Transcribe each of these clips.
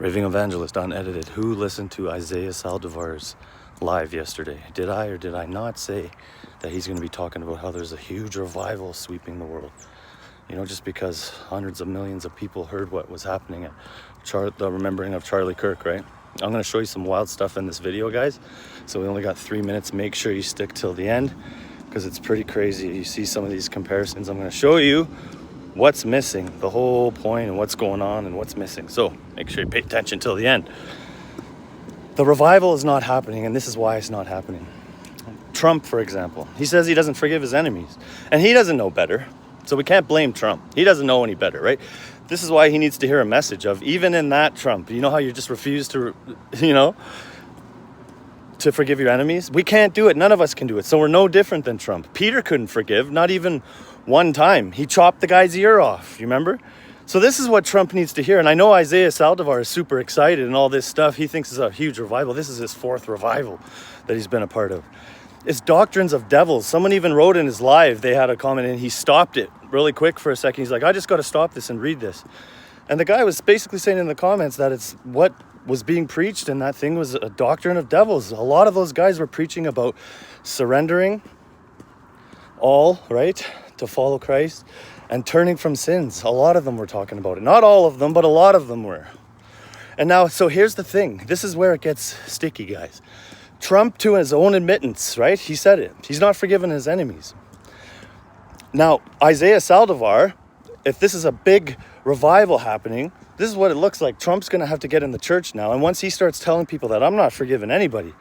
Raving Evangelist Unedited. Who listened to Isaiah Saldivar'S live yesterday? Did I or did I not say that he's going to be talking about how there's a huge revival sweeping the world? You know, just because hundreds of millions of people heard what was happening at the remembering of Charlie Kirk, right? I'm going to show you some wild stuff in this video, guys. So we only got 3 minutes. Make sure you stick till the end because it's pretty crazy. You see some of these comparisons. I'm going to show you what's missing, the whole point, and what's going on and what's missing. So make sure you pay attention till the end. The revival is not happening, and this is why it's not happening. Trump, for example, he says he doesn't forgive his enemies, and he doesn't know better. So we can't blame Trump. He doesn't know any better, right? This is why he needs to hear a message of, even in that Trump, you know how you just refuse to, to forgive your enemies? We can't do it. None of us can do it. So we're no different than Trump. Peter couldn't forgive, not even one time. He chopped the guy's ear off, you remember? So this is what Trump needs to hear. And I know Isaiah Saldivar is super excited and all this stuff. He thinks it's a huge revival. This is his 4th revival that he's been a part of. It's doctrines of devils. Someone even wrote in his live, they had a comment and he stopped it really quick for a second. He's like, I just got to stop this and read this. And the guy was basically saying in the comments that it's what was being preached, and that thing was a doctrine of devils. A lot of those guys were preaching about surrendering all, right, to follow Christ and turning from sins. A lot of them were talking about it. Not all of them, but a lot of them were. And now, so here's the thing. This is where it gets sticky, guys. Trump, to his own admittance, right? He said it. He's not forgiven his enemies. Now, Isaiah Saldivar, if this is a big revival happening, this is what it looks like. Trump's going to have to get in the church now. And once he starts telling people that I'm not forgiving anybody,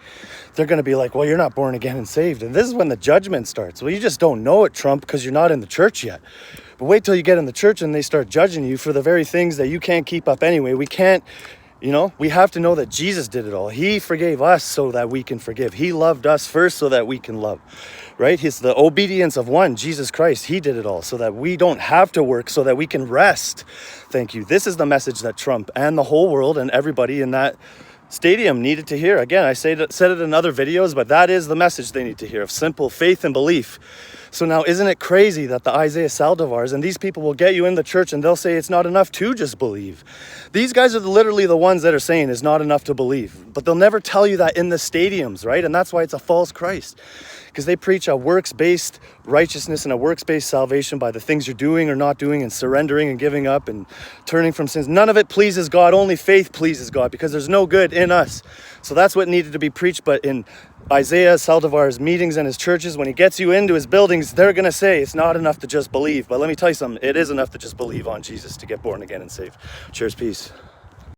they're going to be like, well, you're not born again and saved. And this is when the judgment starts. Well, you just don't know it, Trump, because you're not in the church yet. But wait till you get in the church and they start judging you for the very things that you can't keep up anyway. We can't. We have to know that Jesus did it all. He forgave us so that we can forgive. He loved us first so that we can love, right? It's the obedience of one, Jesus Christ. He did it all so that we don't have to work, so that we can rest. Thank you. This is the message that Trump and the whole world and everybody in that stadium needed to hear. Again, I said it in other videos, but that is the message they need to hear, of simple faith and belief. So now, isn't it crazy that the Isaiah Saldivar's and these people will get you in the church and they'll say it's not enough to just believe. These guys are literally the ones that are saying it's not enough to believe. But they'll never tell you that in the stadiums, right? And that's why it's a false Christ. Because they preach a works-based righteousness and a works-based salvation by the things you're doing or not doing and surrendering and giving up and turning from sins. None of it pleases God. Only faith pleases God because there's no good in us. So that's what needed to be preached. But in Isaiah Saldivar's meetings and his churches, when he gets you into his buildings, they're going to say it's not enough to just believe. But let me tell you something. It is enough to just believe on Jesus to get born again and saved. Cheers, peace.